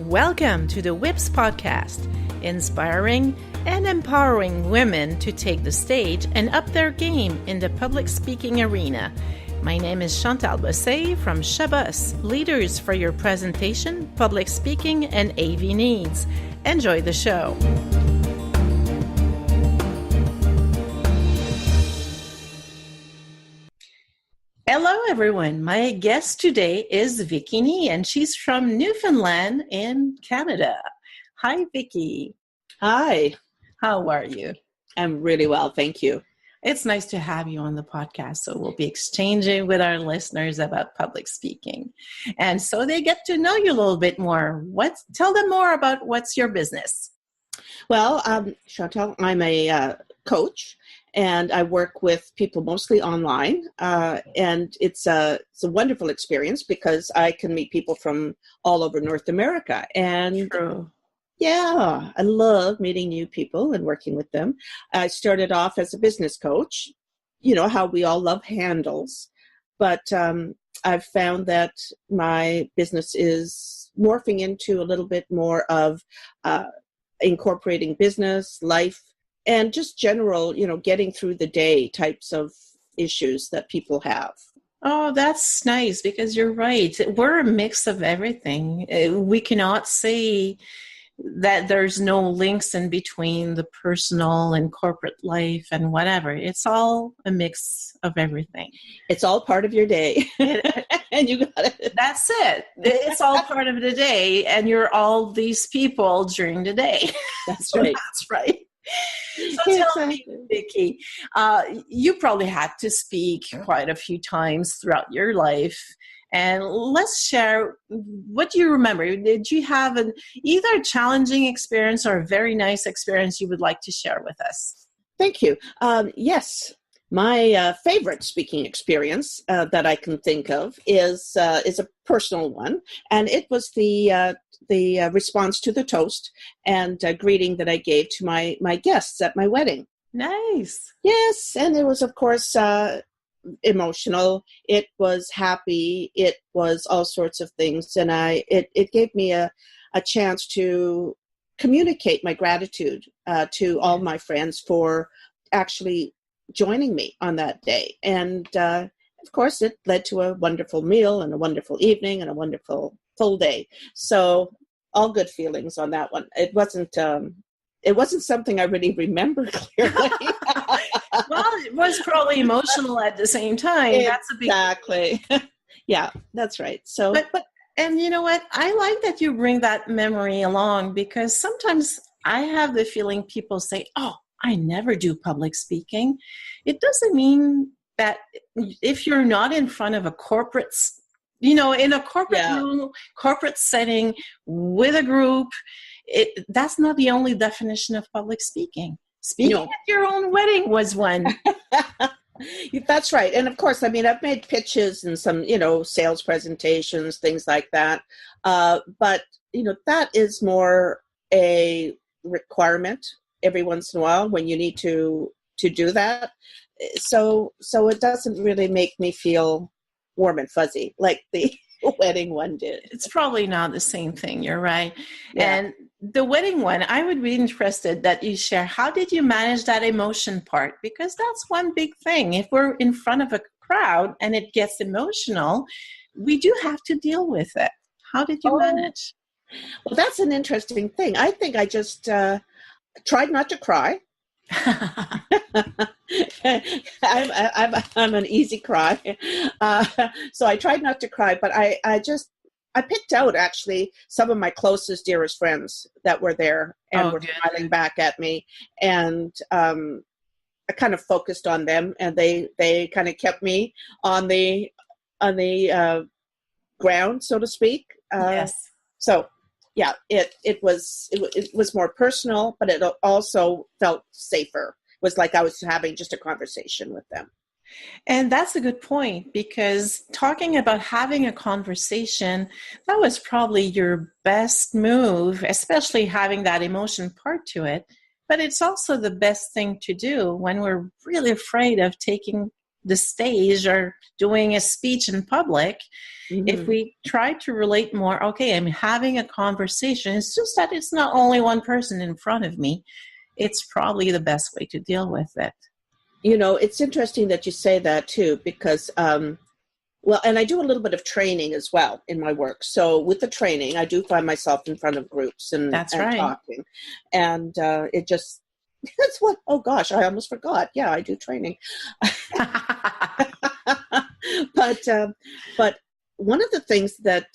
Welcome to the WIPS podcast, inspiring and empowering women to take the stage and up their game in the public speaking arena. My name is Chantal Bossé from Shabas, Leaders for Your Presentation, Public Speaking, and AV Needs. Enjoy the show. Hello, everyone. My guest today is Vicky Knee, and she's from Newfoundland in Canada. Hi, Vicky. Hi. How are you? I'm really well, thank you. It's nice to have you on the podcast. So we'll be exchanging with our listeners about public speaking. And so they get to know you a little bit more. Tell them more about what's your business. Well, Chantal, I'm a coach, and I work with people mostly online. And it's a wonderful experience because I can meet people from all over North America. And True. Yeah, I love meeting new people and working with them. I started off as a business coach, you know how we all love handles, but I've found that my business is morphing into a little bit more of incorporating business, life, and just general, getting through the day types of issues that people have. Oh, that's nice because you're right. We're a mix of everything. We cannot say that there's no links in between the personal and corporate life and whatever. It's all a mix of everything. It's all part of your day. And you got it. That's it. It's all part of the day, and you're all these people during the day. That's right. That's right. So tell me, Vicky, you probably had to speak quite a few times throughout your life. And let's share, what do you remember? Did you have either a challenging experience or a very nice experience you would like to share with us? Thank you. Yes, my favorite speaking experience that I can think of is a personal one, and it was the response to the toast and greeting that I gave to my guests at my wedding. Nice. Yes, and it was, of course, emotional. It was happy. It was all sorts of things, and it gave me a chance to communicate my gratitude to all my friends for actually joining me on that day. And of course, it led to a wonderful meal and a wonderful evening and a wonderful full day. So all good feelings on that one. It wasn't something I really remember clearly. Well, it was probably emotional at the same time. Exactly. Yeah, that's right. So, but and you know what? I like that you bring that memory along, because sometimes I have the feeling people say, "Oh, I never do public speaking." It doesn't mean that if you're not in front of a corporate, in a corporate room, corporate setting with a group, that's not the only definition of public speaking. Speaking at your own wedding was one. That's right. And of course, I've made pitches and some, sales presentations, things like that. But, that is more a requirement every once in a while when you need to do that. So it doesn't really make me feel warm and fuzzy like the wedding one did. It's probably not the same thing. You're right. Yeah. And the wedding one, I would be interested that you share, how did you manage that emotion part? Because that's one big thing. If we're in front of a crowd and it gets emotional, we do have to deal with it. How did you manage? Well, that's an interesting thing. I think I just tried not to cry. I'm an easy cry. So I tried not to cry, but I picked out actually some of my closest, dearest friends that were there and were smiling back at me. And I kind of focused on them, and they kind of kept me on the ground, so to speak. Yes. So yeah, it was more personal, but it also felt safer. It was like I was having just a conversation with them. And that's a good point, because talking about having a conversation, that was probably your best move, especially having that emotion part to it. But it's also the best thing to do when we're really afraid of taking the stage or doing a speech in public, if we try to relate more, okay, I'm having a conversation. It's just that it's not only one person in front of me. It's probably the best way to deal with it. You know, it's interesting that you say that too, because, well, and I do a little bit of training as well in my work. So with the training, I do find myself in front of groups and talking. And it just, that's what, oh gosh, I almost forgot. Yeah, I do training. But one of the things that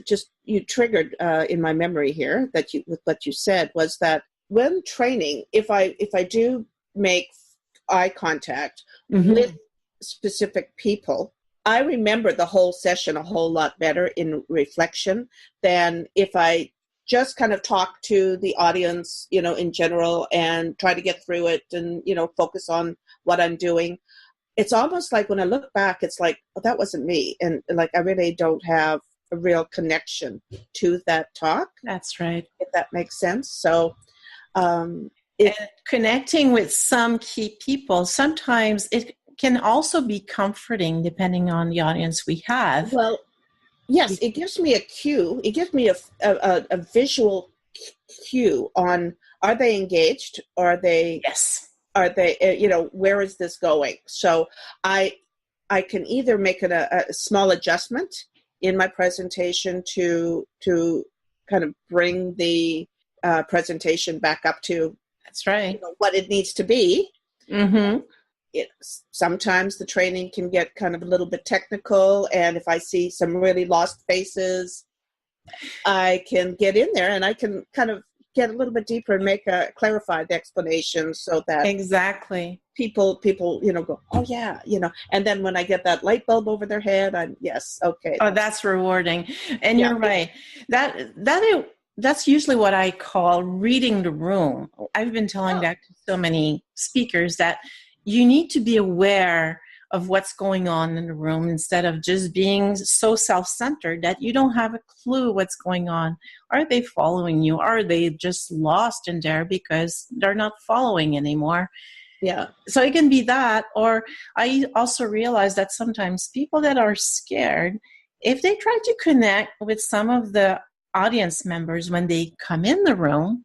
just you triggered in my memory here that you with what you said was that when training, if I do make eye contact with specific people, I remember the whole session a whole lot better in reflection than if I just kind of talk to the audience, you know, in general and try to get through it and, you know, focus on what I'm doing. It's almost like when I look back, it's like, oh, that wasn't me. And like, I really don't have a real connection to that talk. That's right. If that makes sense. So, and connecting with some key people, sometimes it can also be comforting depending on the audience we have. Well, yes, it gives me a cue. It gives me a visual cue on, are they engaged? Are they, are they, you know, where is this going? So I can either make it a small adjustment in my presentation to kind of bring the presentation back up to, that's right, you know, what it needs to be. Sometimes the training can get kind of a little bit technical, and if I see some really lost faces, I can get in there and I can kind of get a little bit deeper and clarify the explanation so that people, you know, go, oh yeah, you know, and then when I get that light bulb over their head, I'm, yes, okay. Oh, that's rewarding. And you're right. That's usually what I call reading the room. I've been telling that to so many speakers that you need to be aware of what's going on in the room instead of just being so self-centered that you don't have a clue what's going on. Are they following you? Are they just lost in there because they're not following anymore? Yeah. So it can be that. Or I also realize that sometimes people that are scared, if they try to connect with some of the audience members when they come in the room,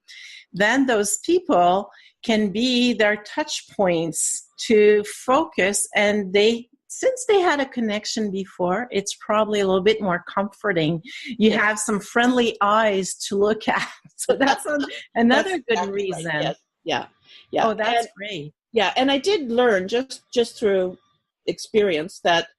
then those people can be their touch points to focus, and since they had a connection before, it's probably a little bit more comforting. You have some friendly eyes to look at. So that's another good reason. Right. Yes. Yeah. Oh, that's great. Yeah, and I did learn just through experience that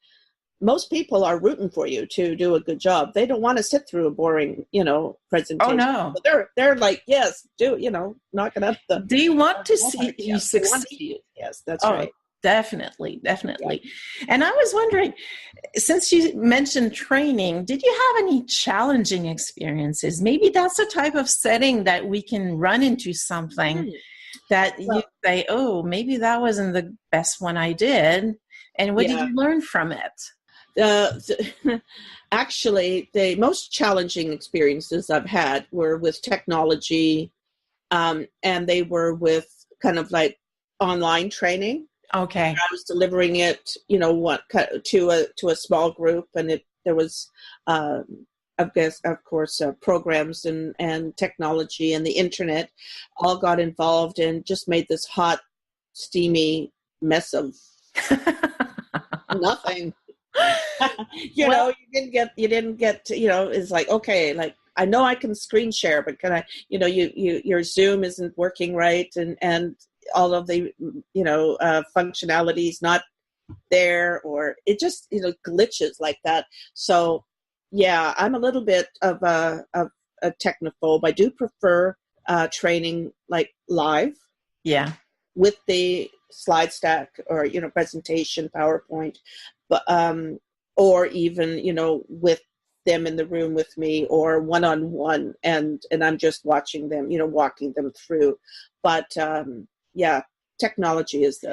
most people are rooting for you to do a good job. They don't want to sit through a boring, you know, presentation. Oh no, so they're like, yes, do, you know, knock it up. They want to see you succeed. Yes, that's right. Definitely. Yeah. And I was wondering, since you mentioned training, did you have any challenging experiences? Maybe that's the type of setting that we can run into something that you say, oh, maybe that wasn't the best one I did. And what did you learn from it? Actually, the most challenging experiences I've had were with technology, and they were with kind of like online training. Okay. I was delivering it, you know, to a small group, and there was, of course, programs and technology and the internet all got involved and just made this hot, steamy mess of nothing. You know, you didn't get to, you know, it's like, okay, like, I know I can screen share, but can I, you know, your Zoom isn't working right, and all of the, you know, functionalities not there, or it just, you know, glitches like that. So yeah, I'm a little bit of a technophobe. I do prefer training like live. Yeah. With the slide stack or, you know, presentation, PowerPoint, but or even, you know, with them in the room with me or one-on-one, and I'm just watching them, you know, walking them through. But yeah, technology is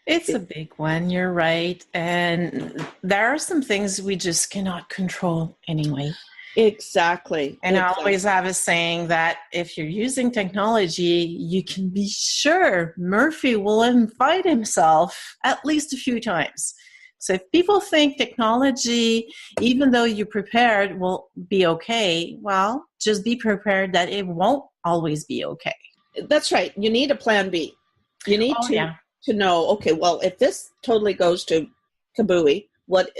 it's a big one. You're right. And there are some things we just cannot control anyway. Exactly. And I always have a saying that if you're using technology, you can be sure Murphy will invite himself at least a few times. So if people think technology, even though you're prepared, will be okay, well, just be prepared that it won't always be okay. That's right. You need a plan B. You need to know, okay, well, if this totally goes to kabooey, what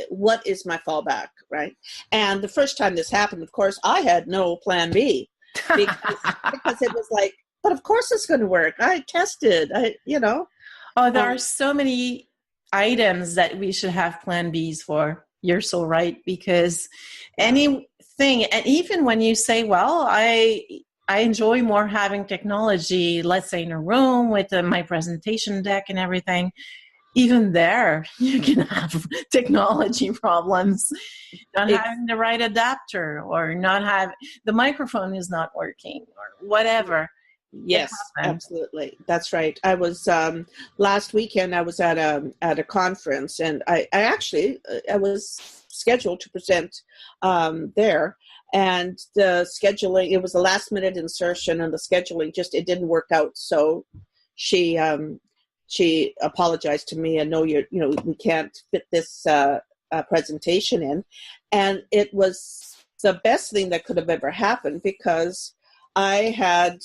is my fallback, right? And the first time this happened, of course, I had no plan B because it was like, but of course it's going to work. I tested, Oh, there are so many items that we should have plan Bs for. You're so right, because anything, and even when you say, well, I enjoy more having technology, let's say in a room with my presentation deck and everything, even there, you can have technology problems. Not having the right adapter, or not have the microphone is not working, or whatever. Yes, absolutely. That's right. I was last weekend. I was at a conference, and I was scheduled to present there, and the scheduling, it was a last minute insertion, and the scheduling it didn't work out. So she apologized to me, and no, we can't fit this presentation in. And it was the best thing that could have ever happened, because I had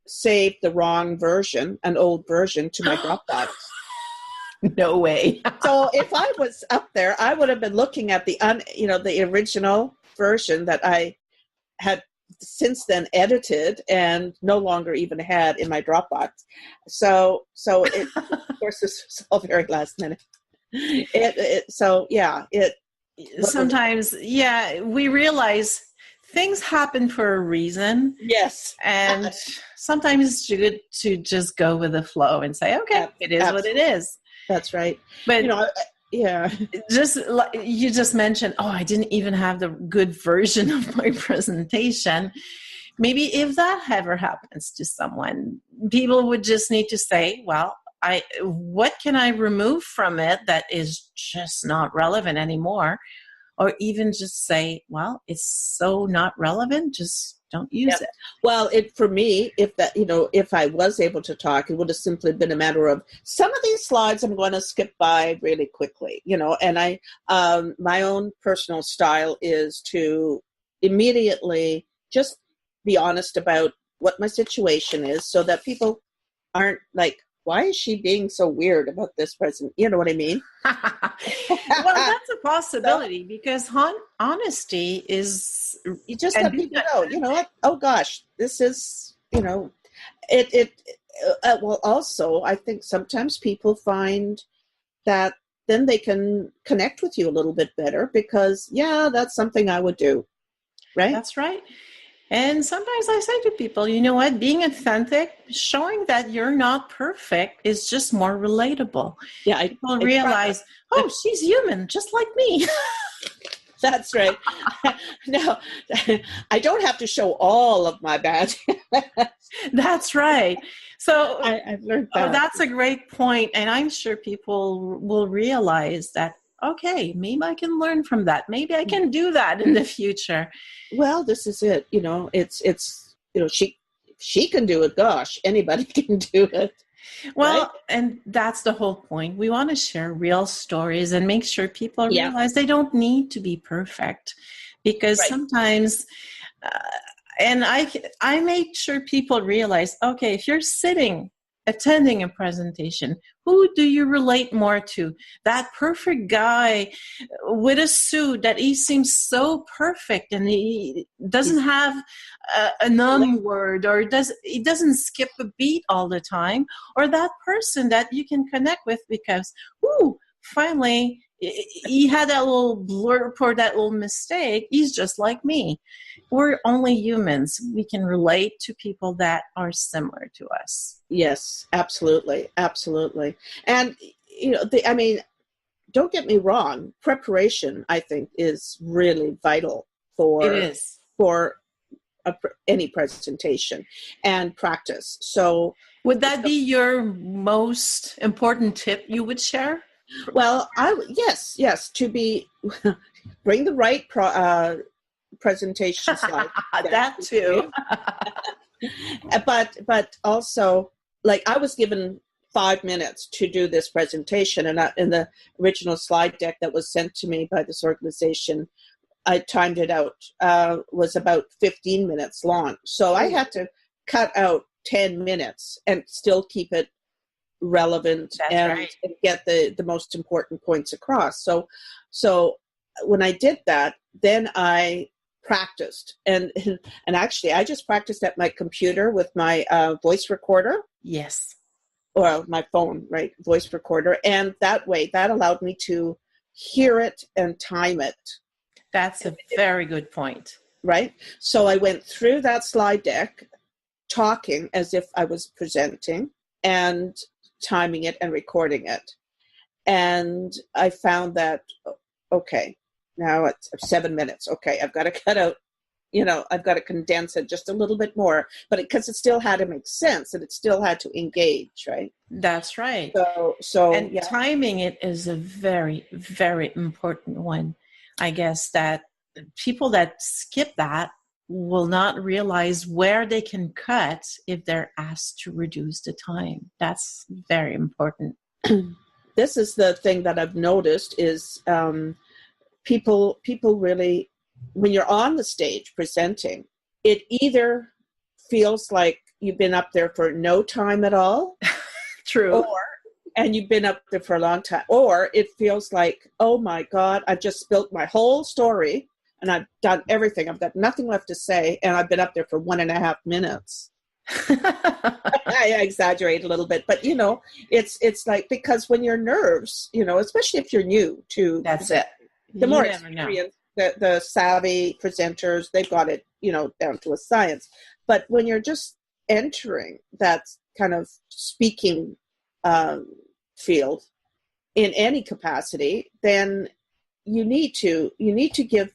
saved the wrong version, an old version, to my Dropbox. No way. So if I was up there, I would have been looking at the original version that I had since then edited and no longer even had in my Dropbox. So it, of course, this was all very last minute. Sometimes, we realize things happen for a reason. Yes. And sometimes it's good to just go with the flow and say, okay, it is what it is. That's right. But you just mentioned, I didn't even have the good version of my presentation. Maybe if that ever happens to someone, people would just need to say, well, what can I remove from it that is just not relevant anymore? Or even just say, well, it's so not relevant, just don't use it. Well, for me, if I was able to talk, it would have simply been a matter of some of these slides I'm going to skip by really quickly, and my own personal style is to immediately just be honest about what my situation is, so that people aren't like, why is she being so weird about this present? You know what I mean? Well, that's a possibility, because honesty is... You just let people know, you know what? Oh, gosh, this is, well, also, I think sometimes people find that then they can connect with you a little bit better, because, that's something I would do, right? That's right. And sometimes I say to people, you know what, being authentic, showing that you're not perfect is just more relatable. Yeah, people realize, she's human, just like me. That's right. No, I don't have to show all of my bad. That's right. So I've learned that. That's a great point. And I'm sure people will realize that, okay, maybe I can learn from that. Maybe I can do that in the future. Well, this is it. She can do it. Gosh, anybody can do it. Well, right? And that's the whole point. We want to share real stories and make sure people realize they don't need to be perfect, because sometimes, and I make sure people realize, okay, if you're attending a presentation, who do you relate more to? That perfect guy with a suit that he seems so perfect, and he doesn't have a word, or he doesn't skip a beat all the time, or that person that you can connect with because, finally, he had that little blurb or that little mistake. He's just like me. We're only humans. We can relate to people that are similar to us. Yes, absolutely. Absolutely. And, don't get me wrong. Preparation, I think, is really vital for any presentation, and practice. So would that be your most important tip you would share? Well, yes, to bring the right presentation slide. That too. But also, like, I was given 5 minutes to do this presentation. And in the original slide deck that was sent to me by this organization, I timed it out, was about 15 minutes long. So I had to cut out 10 minutes and still keep it relevant and get the most important points across. So when I did that, then I practiced. And actually, I just practiced at my computer with my voice recorder. Yes. Or my phone, right? Voice recorder. And that way, that allowed me to hear it and time it. That's a very good point. Right? So I went through that slide deck, talking as if I was presenting and timing it and recording it. And I found that, okay, now it's 7 minutes. Okay, I've got to cut out, I've got to condense it just a little bit more, but because it still had to make sense and it still had to engage, right? That's right. So and timing it is a very, very important one. I guess that people that skip that will not realize where they can cut if they're asked to reduce the time. That's very important. This is the thing that I've noticed is people really, when you're on the stage presenting, it either feels like you've been up there for no time at all. True. And you've been up there for a long time. Or it feels like, oh my God, I've just spilt my whole story and I've done everything. I've got nothing left to say. And I've been up there for 1.5 minutes. I exaggerate a little bit, but it's like, because when your nerves, especially if you're new to, that's it. The more experienced, the savvy presenters, they've got it, down to a science. But when you're just entering that kind of speaking field in any capacity, then you need to give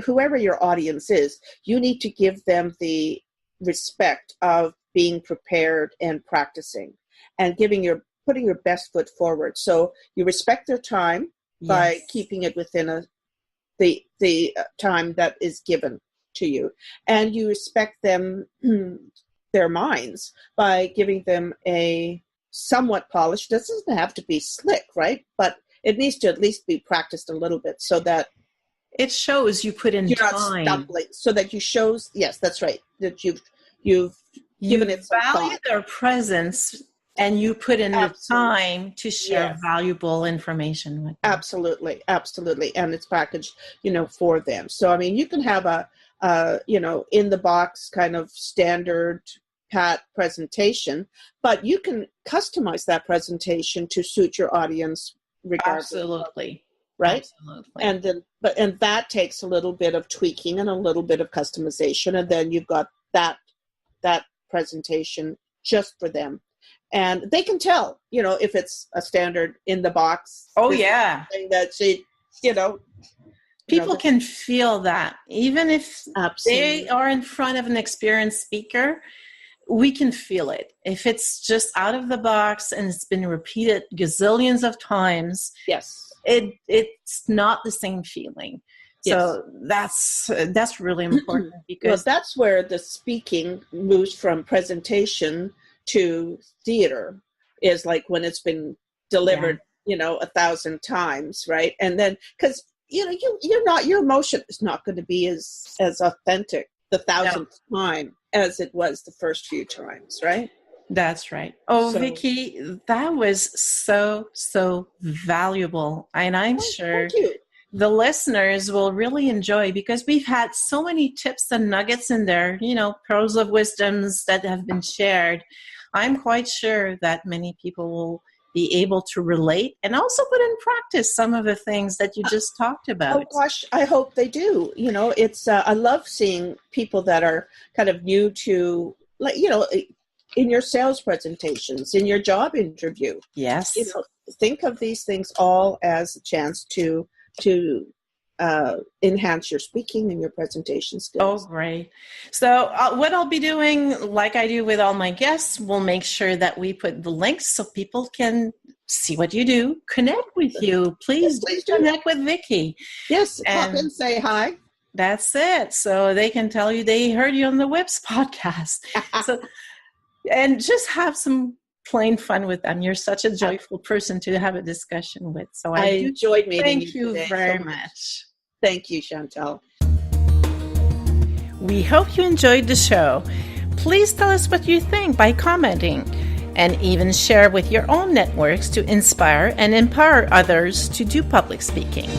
whoever your audience is, you need to give them the respect of being prepared and practicing and putting your best foot forward. So you respect their time by keeping it within the time that is given to you, and you respect them, their minds, by giving them a somewhat polished. This doesn't have to be slick, right? But it needs to at least be practiced a little bit so that it shows you put in you're time. Not stumbling, so that you shows, yes, that's right, that you've given it some value thought. their presence, and you put in the time to share valuable information with them. Absolutely. And it's packaged, for them. So, I mean, you can have a in the box kind of standard pat presentation, but you can customize that presentation to suit your audience regardless. Absolutely. Right? Absolutely. And that takes a little bit of tweaking and a little bit of customization, and then you've got that presentation just for them. And they can tell, if it's a standard in the box. Oh, yeah. That people can feel that. Even if absolutely. they are in front of an experienced speaker, we can feel it. If it's just out of the box and it's been repeated gazillions of times, it's not the same feeling. So that's really important, because that's where the speaking moves from presentation to theater, is like when it's been delivered, 1,000 times, right? And then, because your emotion is not going to be as authentic the 1,000th time as it was the first few times, right? That's right. Oh, Vicky, that was so valuable, and I'm sure the listeners will really enjoy, because we've had so many tips and nuggets in there, pearls of wisdoms that have been shared. I'm quite sure that many people will be able to relate and also put in practice some of the things that you just talked about. Oh gosh, I hope they do. It's I love seeing people that are kind of new to, like, in your sales presentations, in your job interview. Yes. Think of these things all as a chance to enhance your speaking and your presentation skills. Oh, great. So what I'll be doing, like I do with all my guests, we'll make sure that we put the links so people can see what you do, connect with you. Please do connect with Vicky. Yes, pop and say hi. That's it. So they can tell you they heard you on the WIPS podcast. And just have some plain fun with them. You're such a joyful person to have a discussion with. So I enjoyed meeting you thank you today very so much. Thank you, Chantel. We hope you enjoyed the show. Please tell us what you think by commenting, and even share with your own networks to inspire and empower others to do public speaking.